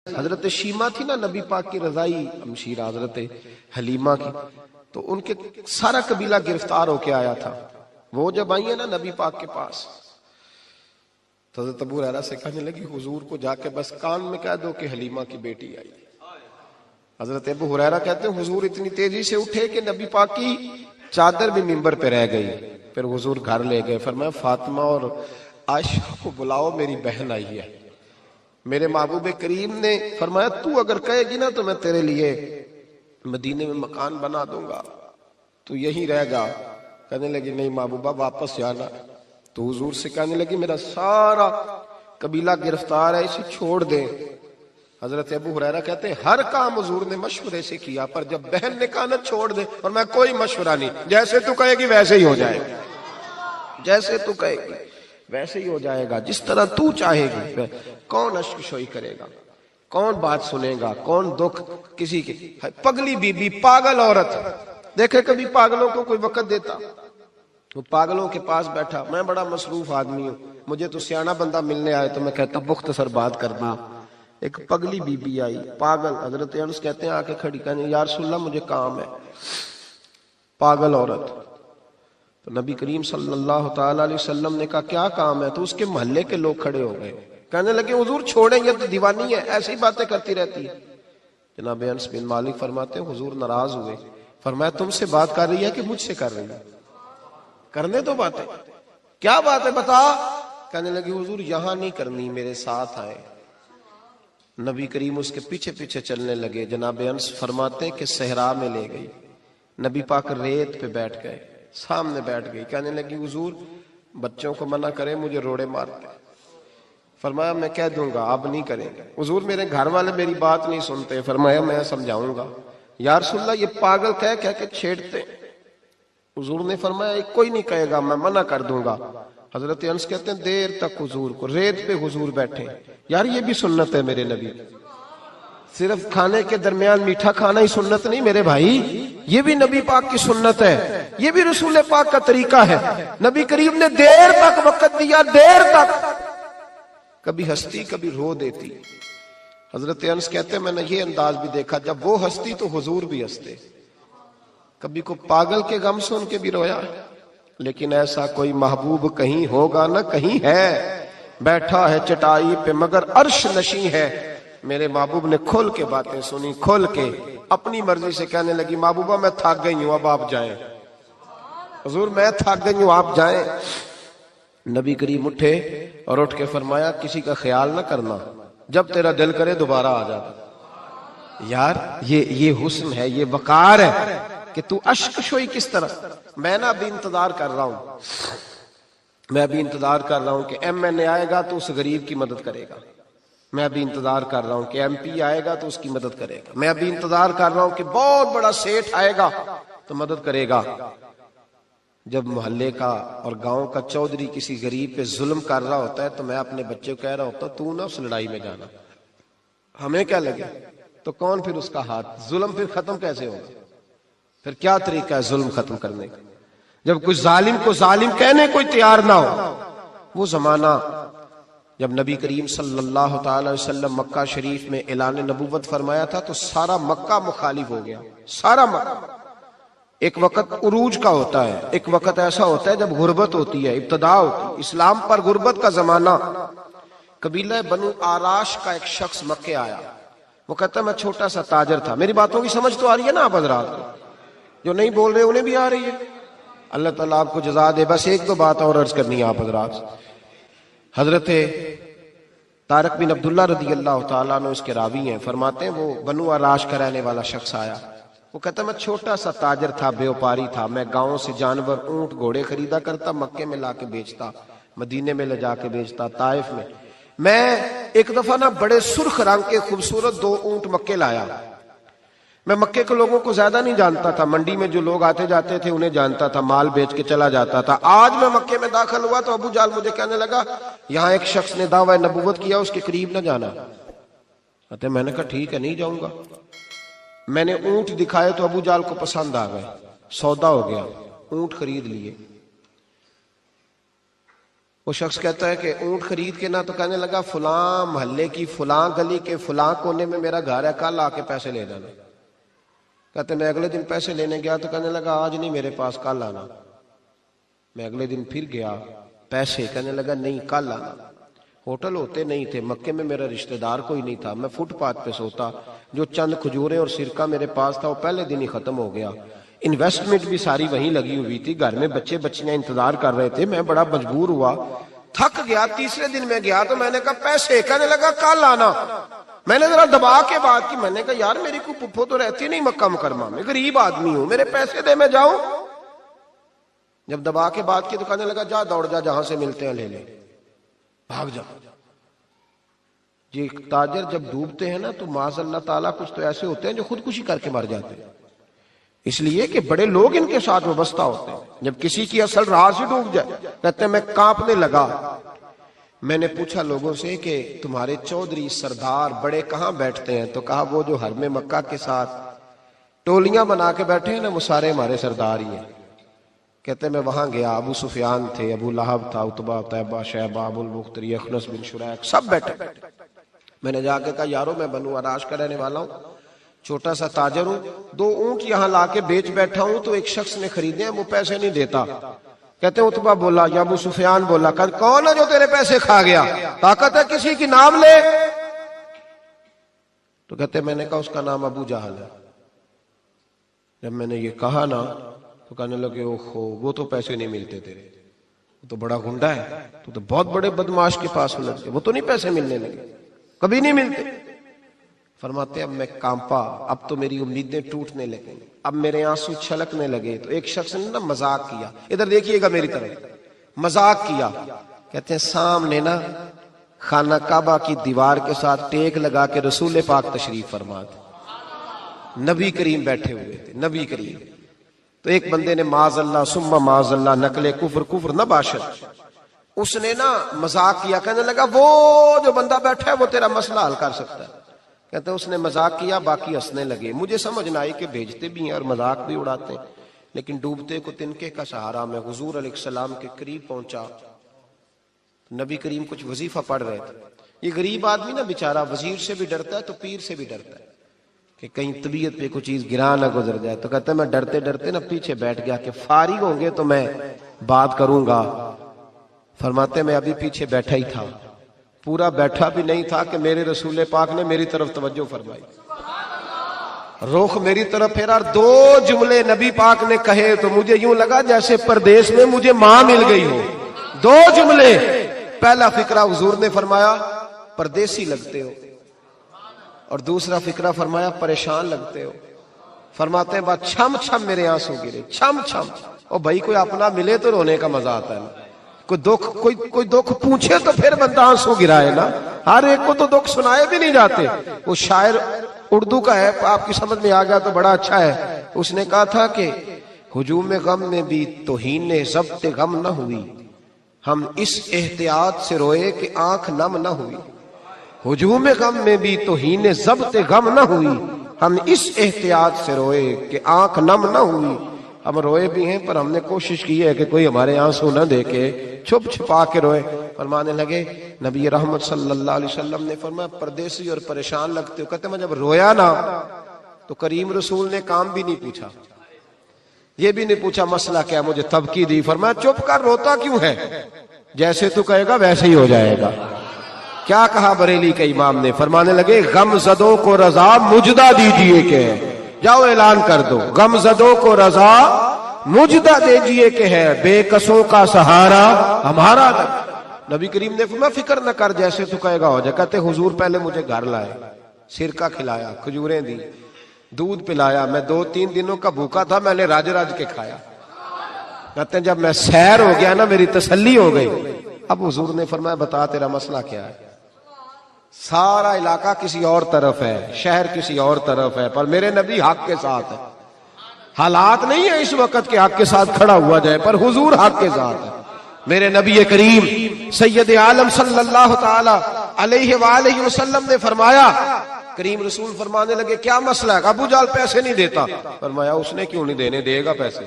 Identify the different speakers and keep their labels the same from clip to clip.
Speaker 1: حضرت شیمہ تھی نا نبی پاک کی رضائی ہمشیرہ حضرت حلیمہ کی، تو ان کے سارا قبیلہ گرفتار ہو کے آیا تھا. وہ جب آئی ہیں نا نبی پاک کے پاس تو حضرت ابو ہریرہ سے کہنے لگی حضور کو جا کے بس کان میں کہہ دو کہ حلیمہ کی بیٹی آئی. حضرت ابو ہریرہ کہتے ہیں حضور اتنی تیزی سے اٹھے کہ نبی پاک کی چادر بھی منبر پہ رہ گئی. پھر حضور گھر لے گئے، فرمایا فاطمہ اور عائشہ کو بلاؤ، میری بہن آئی ہے. میرے محبوب کریم نے فرمایا تو اگر کہے گی نا تو میں تیرے لیے مدینے میں مکان بنا دوں گا، تو یہیں رہ جا. کہنے لگی نہیں محبوبہ واپس جانا. تو حضور سے کہنے لگی میرا سارا قبیلہ گرفتار ہے، اسے چھوڑ دیں. حضرت ابو ہریرہ کہتے ہیں ہر کام حضور نے مشورے سے کیا، پر جب بہن نے کہا نا چھوڑ دے، اور میں کوئی مشورہ نہیں، جیسے تو کہے گی ویسے ہی ہو جائے گا، جیسے تو کہے گی ویسے ہی ہو جائے گا، جس طرح تو چاہے گی. کون اشک شوئی کرے گا، کون بات سنے گا، کون دکھ کسی کے. پگلی بی بی پاگل عورت، دیکھے کبھی پاگلوں کو کوئی وقت دیتا؟ وہ پاگلوں کے پاس بیٹھا، میں بڑا مصروف آدمی ہوں، مجھے تو سیاںا بندہ ملنے آئے تو میں کہتا مختصر بات کرنا. ایک پگلی بی بی آئی پاگل، حضرت انس کہتے ہیں آ کے کھڑی، کہنے یا رسول اللہ مجھے کام ہے. پاگل عورت. تو نبی کریم صلی اللہ تعالی علیہ وسلم نے کہا کیا کام ہے؟ تو اس کے محلے کے لوگ کھڑے ہو گئے، کہنے لگے حضور چھوڑیں یہ تو دیوانی ہے، ایسی باتیں کرتی رہتی ہے. جناب انس بن مالک فرماتے ہیں حضور ناراض ہوئے، فرمایا تم سے بات کر رہی ہے کہ مجھ سے کر رہی ہے؟ کرنے تو باتیں، کیا بات ہے بتا. کہنے لگی حضور یہاں نہیں کرنی، میرے ساتھ آئے. نبی کریم اس کے پیچھے پیچھے چلنے لگے. جناب انس فرماتے ہیں کہ صحرا میں لے گئی، نبی پاک ریت پہ بیٹھ گئے، سامنے بیٹھ گئی. کہنے لگی حضور بچوں کو منع کرے، مجھے روڑے مارتے. فرمایا میں کہہ دوں گا، اب نہیں کریں گے. حضور میرے گھر والے میری بات نہیں سنتے. فرمایا میں سمجھاؤں گا. یا رسول اللہ یہ پاگل کہہ کے چھیڑتے. حضور نے فرمایا ایک کوئی نہیں کہے گا، میں منع کر دوں گا. حضرت انس کہتے ہیں دیر تک حضور کو ریت پہ حضور بیٹھے. یار یہ بھی سنت ہے میرے نبی، صرف کھانے کے درمیان میٹھا کھانا ہی سنت نہیں میرے بھائی، یہ بھی نبی پاک کی سنت ہے، یہ بھی رسول پاک کا طریقہ ہے. نبی کریم نے دیر تک وقت دیا، دیر تک. کبھی ہستی کبھی رو دیتی. حضرت انس کہتے ہیں میں نے یہ انداز بھی دیکھا، جب وہ ہستی تو حضور بھی ہستے. کبھی کو پاگل کے غم سن کے بھی رویا. لیکن ایسا کوئی محبوب کہیں ہوگا نہ کہیں ہے، بیٹھا ہے چٹائی پہ مگر عرش نشیں ہے. میرے محبوب نے کھول کے باتیں سنی، کھول کے اپنی مرضی سے. کہنے لگی محبوبہ میں تھک گئی ہوں، اب آپ جائیں. حضور میں تھک گئی ہوں، آپ جائیں. نبی کریم اٹھے اور اٹھ کے فرمایا کسی کا خیال نہ کرنا، جب تیرا دل کرے دوبارہ آ جا. یار یہ حسن ہے، یہ وقار ہے کہ تو اشک شوئی کس طرح. میں نا ابھی انتظار کر رہا ہوں، میں ابھی انتظار کر رہا ہوں کہ ایم این اے آئے گا تو اس غریب کی مدد کرے گا. میں ابھی انتظار کر رہا ہوں کہ ایم پی آئے گا تو اس کی مدد کرے گا. میں ابھی انتظار کر رہا ہوں کہ بہت بڑا سیٹھ آئے گا تو مدد کرے گا. جب محلے کا اور گاؤں کا چودھری کسی غریب پہ ظلم کر رہا ہوتا ہے تو میں اپنے بچے کو کہہ رہا ہوتا تو نہ اس لڑائی میں جانا، ہمیں کیا لگے. تو کون پھر اس کا ہاتھ، ظلم پھر ختم کیسے ہوگا؟ پھر کیا طریقہ ہے ظلم ختم کرنے کا؟ جب کوئی ظالم کو ظالم کہنے کوئی تیار نہ ہو. وہ زمانہ جب نبی کریم صلی اللہ تعالی وسلم مکہ شریف میں اعلان نبوت فرمایا تھا تو سارا مکہ مخالف ہو گیا، سارا مکہ. ایک وقت عروج کا ہوتا ہے، ایک وقت ایسا ہوتا ہے جب غربت ہوتی ہے، ابتدا ہوتی ہے. اسلام پر غربت کا زمانہ. قبیلہ بنو آراش کا ایک شخص مکے آیا، وہ کہتا ہے میں چھوٹا سا تاجر تھا. میری باتوں کی سمجھ تو آ رہی ہے نا آپ حضرات کو؟ جو نہیں بول رہے انہیں بھی آ رہی ہے. اللہ تعالیٰ آپ کو جزا دے. بس ایک دو بات اور عرض کرنی ہے آپ حضرات. حضرت طارق بن عبداللہ رضی اللہ تعالیٰ عنہ اس کے راوی ہیں، فرماتے ہیں وہ بنو آراش کا رہنے والا شخص آیا. وہ کہتا ہے میں چھوٹا سا تاجر تھا، بیوپاری تھا. میں گاؤں سے جانور اونٹ گھوڑے خریدا کرتا، مکے میں لا کے بیچتا، مدینے میں لے جا کے بیچتا، طائف میں. میں ایک دفعہ نا بڑے سرخ رنگ کے خوبصورت 2 اونٹ مکے لایا. میں مکے کے لوگوں کو زیادہ نہیں جانتا تھا، منڈی میں جو لوگ آتے جاتے تھے انہیں جانتا تھا، مال بیچ کے چلا جاتا تھا. آج میں مکے میں داخل ہوا تو ابو جال مجھے کہنے لگا یہاں ایک شخص نے دعویٰ نبوت کیا، اس کے قریب نہ جانا. میں نے کہا ٹھیک ہے نہیں جاؤں گا. میں نے اونٹ دکھائے تو ابو جال کو پسند آ گئے، سودا ہو گیا، اونٹ خرید لیے. وہ شخص کہتا ہے کہ اونٹ خرید کے نا، تو کہنے لگا فلاں محلے کی فلاں گلی کے فلاں کونے میں میرا گھر ہے، کل آ کے پیسے لے جانا۔ کہتے میں اگلے دن پیسے لینے گیا تو کہنے لگا آج نہیں میرے پاس، کل آنا۔ میں اگلے دن پھر گیا پیسے، کہنے لگا نہیں کل آنا۔ ہوٹل ہوتے نہیں تھے، مکے میں میرا رشتہ دار کوئی نہیں تھا، میں فٹ پاتھ پہ سوتا، جو چند کھجوریں اور سرکہ میرے پاس تھا وہ پہلے دن ہی ختم ہو گیا۔ انویسٹمنٹ بھی ساری وہیں لگی ہوئی تھی، گھر میں بچے بچیاں انتظار کر رہے تھے، میں بڑا مجبور ہوا، تھک گیا۔ تیسرے دن میں گیا تو میں نے کہا پیسے، کہنے لگا کل آنا۔ میں نے ذرا دبا کے بات کی، میں نے کہا یار میری کوئی پپھو تو رہتی نہیں مکہ مکرمہ میں، غریب آدمی ہوں، میرے پیسے دے میں جاؤں۔ جب دبا کے بات کی تو کہنے لگا جا دوڑ جا، جہاں سے ملتے ہیں لے لے، بھاگ جا۔ یہ تاجر جب ڈوبتے ہیں نا تو معاذ اللہ تعالیٰ کچھ تو ایسے ہوتے ہیں جو خودکشی کر کے مر جاتے ہیں، اس لیے کہ بڑے لوگ ان کے ساتھ وابستہ ہوتے ہیں۔ جب کسی کی اصل راہ سے ڈوب جائے کہتے ہیں میں کانپنے لگا۔ میں نے پوچھا لوگوں سے کہ تمہارے چودھری سردار بڑے کہاں بیٹھتے ہیں؟ تو کہا وہ جو حرم مکہ کے ساتھ ٹولیاں بنا کے بیٹھے ہیں نا، وہ سارے ہمارے سردار ہی ہیں۔ کہتے ہیں میں وہاں گیا، ابو سفیان تھے، ابو لہب تھا، عتبہ، طیبہ، شیبہ، ابو البختری، اخنس بن شریک، سب بیٹھے۔ میں نے جا کے کہا یارو میں بنو عراش کا رہنے والا ہوں، چھوٹا سا تاجر ہوں، 2 اونٹ یہاں لا کے بیچ بیٹھا ہوں، تو ایک شخص نے خریدے ہیں، وہ پیسے نہیں دیتا۔ کہتے ہیں عتبہ بولا یا ابو سفیان بولا، کہ کون ہے جو تیرے پیسے کھا گیا؟ طاقت ہے کسی کی نام لے؟ تو کہتے ہیں میں نے کہا اس کا نام ابو جہل ہے۔ جب میں نے یہ کہا نا تو کہنے لگے اوہو وہ تو پیسے نہیں ملتے تیرے، وہ تو بڑا گنڈا ہے، تو بہت بڑے بدماش کے پاس لگ گئے، وہ تو نہیں پیسے ملنے لگے، کبھی نہیں ملتے۔ فرماتے اب میں کانپا، اب تو میری امیدیں ٹوٹنے لگیں، اب میرے آنسو چھلکنے لگے۔ تو ایک شخص نے نا مذاق کیا، ادھر دیکھیے گا میری طرف، مذاق کیا۔ کہتے ہیں سامنے نا خانہ کعبہ کی دیوار کے ساتھ ٹیک لگا کے رسول پاک تشریف فرما تھے، نبی کریم بیٹھے ہوئے تھے، نبی کریم۔ تو ایک بندے نے معاذ اللہ ثم معاذ اللہ نقل کفر نہ باشد، اس نے نا مذاق کیا، کہنے لگا وہ جو بندہ بیٹھا ہے وہ تیرا مسئلہ حل کر سکتا ہے۔ کہتے ہیں اس نے مذاق کیا، باقی ہنسنے لگے۔ مجھے سمجھ نہ آئی کہ بھیجتے بھی ہیں اور مذاق بھی اڑاتے ہیں، لیکن ڈوبتے کو تنکے کا سہارا میں حضور علیہ السلام کے قریب پہنچا۔ نبی کریم کچھ وظیفہ پڑھ رہے تھے۔ یہ غریب آدمی نا بیچارہ وزیر سے بھی ڈرتا ہے تو پیر سے بھی ڈرتا ہے کہ کہیں طبیعت پہ کوئی چیز گرا نہ گزر جائے۔ تو کہتا ہے میں ڈرتے ڈرتے نا پیچھے بیٹھ گیا کہ فارغ ہوں گے تو میں بات کروں گا۔ فرماتے میں ابھی پیچھے بیٹھا ہی تھا، پورا بیٹھا بھی نہیں تھا کہ میرے رسول پاک نے میری طرف توجہ فرمائی، رخ میری طرف پھیرا، 2 جملے نبی پاک نے کہے تو مجھے یوں لگا جیسے پردیس میں مجھے ماں مل گئی ہو۔ 2 جملے، پہلا فقرہ حضور نے فرمایا پردیسی لگتے ہو، اور دوسرا فقرہ فرمایا پریشان لگتے ہو۔ فرماتے ہیں بات چھم چھم میرے آنسو گرے، چھم چھم۔ اور بھائی کوئی اپنا ملے تو رونے کا مزہ آتا ہے نا، کوئی دکھ پوچھے تو پھر بندہ آنسو گرائے نا، ہر ایک کو تو دکھ سنائے بھی نہیں جاتے۔ وہ شاعر اردو کا ہے، آپ کی سمجھ میں آ گیا تو بڑا اچھا ہے۔ اس نے کہا تھا کہ ہجوم غم میں بھی توہین ضبط غم نہ ہوئی، ہم اس احتیاط سے روئے کہ آنکھ نم نہ ہوئی۔ ہجوم غم میں بھی توہین ضبط غم نہ ہوئی، ہم اس احتیاط سے روئے کہ آنکھ نم نہ ہوئی۔ ہم روئے بھی ہیں پر ہم نے کوشش کی ہے کہ کوئی ہمارے آنسو نہ دیکھے، چھپ چھپا کے روئے۔ فرمانے لگے نبی رحمت صلی اللہ علیہ وسلم نے فرمایا پردیسی اور پریشان لگتے ہو۔ کہتے میں جب رویا نا تو کریم رسول نے کام بھی نہیں پوچھا، یہ بھی نہیں پوچھا مسئلہ کیا، مجھے تبکی دی۔ فرمایا چپ کر، روتا کیوں ہے؟ جیسے تو کہے گا ویسے ہی ہو جائے گا۔ کیا کہا بریلی کے امام نے؟ فرمانے لگے غم زدوں کو رضا مجدہ دیجئے کہ جاؤ اعلان کر دو، غم زدوں کو رضا مجدہ دیجئے کہ ہے بے کسوں کا سہارا ہمارا۔ نبی کریم نے فرمایا فکر نہ کر، جیسے تو کہے گا ہو جائے۔ کہتے حضور پہلے مجھے گھر لائے، سرکہ کھلایا، کھجوریں دی، دودھ پلایا، میں 2-3 دنوں کا بھوکا تھا، میں نے راج راج کے کھایا۔ کہتے ہیں جب میں سیر ہو گیا نا میری تسلی ہو گئی۔ اب حضور نے فرمایا بتا تیرا مسئلہ کیا ہے؟ سارا علاقہ کسی اور طرف ہے، شہر کسی اور طرف ہے، پر میرے نبی حق کے ساتھ ہے۔ حالات نہیں ہے اس وقت کہ حق کے ساتھ کھڑا ہوا جائے، پر حضور حق کے ساتھ ہے۔ میرے نبی کریم سید عالم صلی اللہ تعالی علیہ وآلہ وسلم نے فرمایا، کریم رسول فرمانے لگے کیا مسئلہ ہے؟ ابو جہل پیسے نہیں دیتا۔ فرمایا اس نے کیوں نہیں دینے، دے گا پیسے،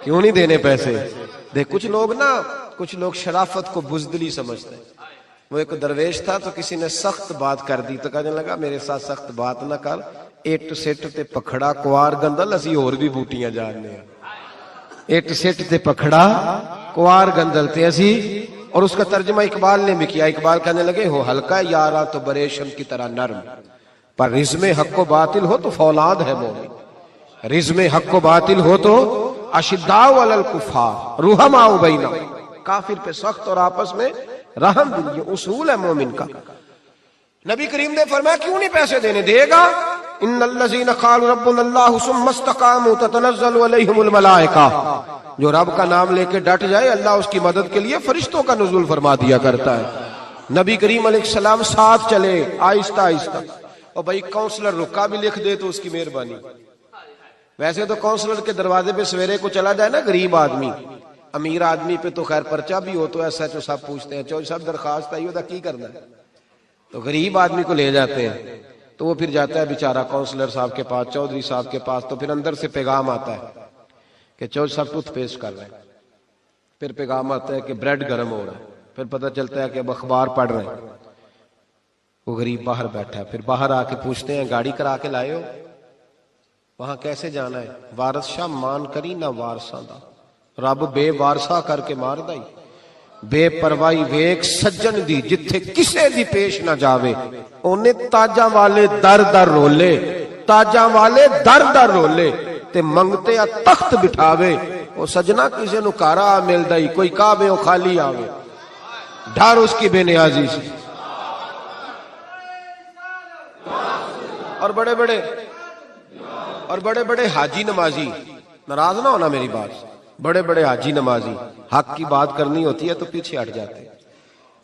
Speaker 1: کیوں نہیں دینے پیسے؟ دیکھ کچھ لوگ نا کچھ لوگ شرافت کو بزدلی سمجھتے ہیں. وہ ایک درویش تھا تو کسی نے سخت بات کر دی تو کہنے لگا میرے ساتھ سخت بات نہ کر, اٹ سٹ تے پکھڑا کوار گندل اسی اور بھی بوٹیاں جاننے ہیں. اٹ سٹ تے پکھڑا کوار گندل تے اسی. اور اس کا ترجمہ اقبال نے بھی کیا. اقبال کہنے لگے ہو ہلکا یارا تو بریشم کی طرح نرم, پر رزم حق و باطل ہو تو فولاد ہے مومن. رزم حق و باطل ہو تو اشداء علی الکفار رحماء بینہم, کافر پہ سخت اور آپس میں رحم دل. یہ اصول ہے مومن کا. نبی کریم نے فرمایا کیوں نہیں پیسے دینے, دے گا. ان الذین قالوا ربنا اللہ ثم استقاموا تتنزل علیہم الملائکہ, جو رب کا نام لے کے ڈٹ جائے اللہ اس کی مدد کے لیے فرشتوں کا نزول فرما دیا کرتا ہے. نبی کریم علیہ السلام ساتھ چلے آہستہ آہستہ. اور بھائی کونسلر رکا بھی لکھ دے تو اس کی مہربانی. ویسے تو کونسلر کے دروازے پہ سویرے کو چلا جائے نا غریب آدمی, امیر آدمی پہ تو خیر پرچہ بھی ہو تو ایسا جو سب پوچھتے ہیں چوہدری صاحب درخواست آئی ہوتا کی کرنا ہے, تو غریب آدمی کو لے جاتے ہیں. تو وہ پھر جاتا ہے بیچارہ کونسلر صاحب کے پاس, چودھری صاحب کے پاس. تو پھر اندر سے پیغام آتا ہے کہ چودھری صاحب ٹوتھ پیسٹ کر رہے ہیں. پھر پیغام آتا ہے کہ بریڈ گرم ہو رہا ہے. پھر پتہ چلتا ہے کہ اب اخبار پڑھ رہے ہیں. وہ غریب باہر بیٹھا ہے. پھر باہر آ کے پوچھتے ہیں گاڑی کرا کے لائے ہو, وہاں کیسے جانا ہے؟ وارث شاہ مان کری نہ وارثاں دا, رب بے وارثا کر کے مار دائی. بے پروائی ویک سجن دی جتھے کسے دی پیش نہ جاوے, اونے تاجاں والے در در رولے, تاجاں والے در در رولے تے منگتے آ تخت بٹھاوے. او سجنا کسے نو کارا مل دائی, کوئی کعبے او خالی آوے, ڈر اس کی بے نیازی سے. اور بڑے بڑے حاجی نمازی, ناراض نہ ہونا میری بات, بڑے بڑے حاجی نمازی حق کی بات کرنی ہوتی ہے تو پیچھے ہٹ جاتے ہیں.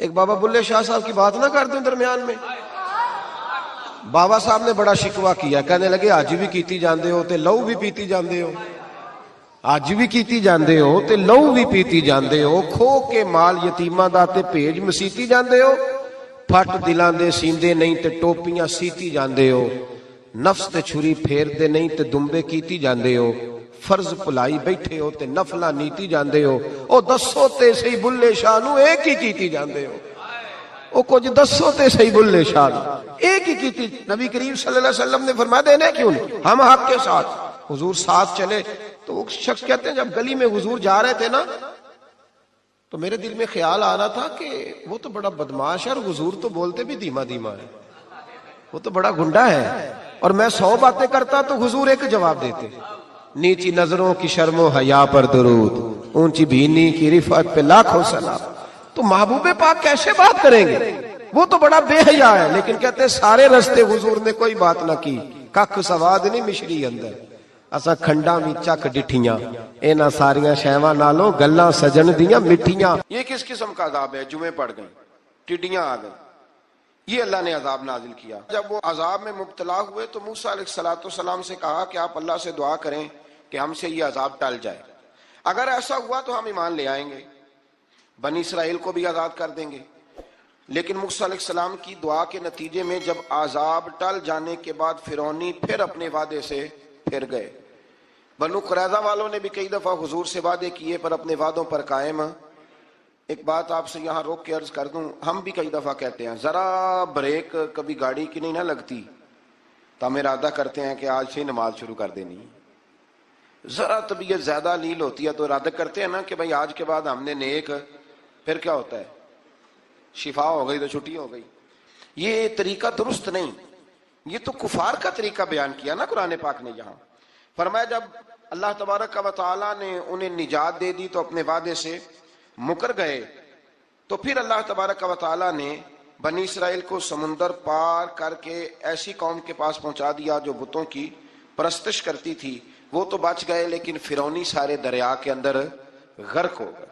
Speaker 1: ایک بابا بلے شاہ صاحب کی بات نہ کر دیں درمیان میں. بابا صاحب نے بڑا شکوہ کیا, کہنے لگے حج بھی کیتی جاندے ہو تے لہو بھی پیتی جاندے ہو, حج بھی کیتی جاندے ہو تے لہو بھی پیتی جاندے ہو, کھو کے مال یتیماں دا تے بھیج مسیتی جاندے ہو, پھٹ دلاں دے سیندے نہیں تے ٹوپیاں سیتی جاندے ہو, نفس تے چھری پھیر دے نہیں تے دمبے کیتی جاندے ہو, فرض پلائی بیٹھے ہو تے نفلہ نیتی جاندے ہو. او دسو تے صحیح بلے شاہ نو ایک ہی کیتی جاندے ہو, او کچھ دسو تے صحیح بلے شاہ نو ایک ہی کیتی. نبی کریم صلی اللہ علیہ وسلم نے فرمایا دینے کیوں نہیں, ہم حق کے ساتھ. حضور ساتھ چلے تو وہ شخص کہتے ہیں جب گلی میں حضور جا رہے تھے نا تو میرے دل میں خیال آ رہا تھا کہ وہ تو بڑا بدماش ہے اور حضور تو بولتے بھی دھیما دھیما ہے, وہ تو بڑا گنڈا ہے, اور میں 100 باتیں کرتا تو حضور ایک جواب دیتے. نیچی نظروں کی شرم و حیا پر درود, اونچی بینی کی رفعت پہ لاکھوں سلام. تو محبوب پاک کیسے بات کریں گے, وہ تو بڑا بے حیا ہے. لیکن کہتے ہیں سارے رستے حضور نے کوئی بات نہ کی, ککھ سواد نہیں مشری اندر, اسا کھنڈا میں چک ڈٹھیاں, اینا ساریاں شیواں نالوں گلاں سجن دیاں مٹھیاں. یہ کس قسم کا عذاب ہے؟ جمعے پڑ گئے, ٹڈیاں آ گئی, یہ اللہ نے عذاب نازل کیا. جب وہ عذاب میں مبتلا ہوئے تو موسیٰ علیہ السلام سے کہا کہ آپ اللہ سے دعا کریں کہ ہم سے یہ عذاب ٹل جائے. اگر ایسا ہوا تو ہم ایمان لے آئیں گے, بنی اسرائیل کو بھی آزاد کر دیں گے. لیکن موسیٰ علیہ السلام کی دعا کے نتیجے میں جب عذاب ٹل جانے کے بعد فرعونی پھر اپنے وعدے سے پھر گئے. بنو قریظہ والوں نے بھی کئی دفعہ حضور سے وعدے کیے پر اپنے وعدوں پر قائم. ایک بات آپ سے یہاں روک کے عرض کر دوں, ہم بھی کئی دفعہ کہتے ہیں ذرا بریک کبھی گاڑی کی نہیں نہ لگتی تو ہم ارادہ کرتے ہیں کہ آج سے نماز شروع کر دینی. ذرا طبیعت زیادہ لیل ہوتی ہے تو ارادہ کرتے ہیں نا کہ بھائی آج کے بعد ہم نے نیک, پھر کیا ہوتا ہے شفا ہو گئی تو چھٹی ہو گئی. یہ طریقہ درست نہیں, یہ تو کفار کا طریقہ بیان کیا نا قرآن پاک نے. یہاں فرمایا جب اللہ تبارک و تعالیٰ نے انہیں نجات دے دی تو اپنے وعدے سے مکر گئے, تو پھر اللہ تبارک و تعالیٰ نے بنی اسرائیل کو سمندر پار کر کے ایسی قوم کے پاس پہنچا دیا جو بتوں کی پرستش کرتی تھی. وہ تو بچ گئے لیکن فرعونی سارے دریا کے اندر غرق ہو گئے.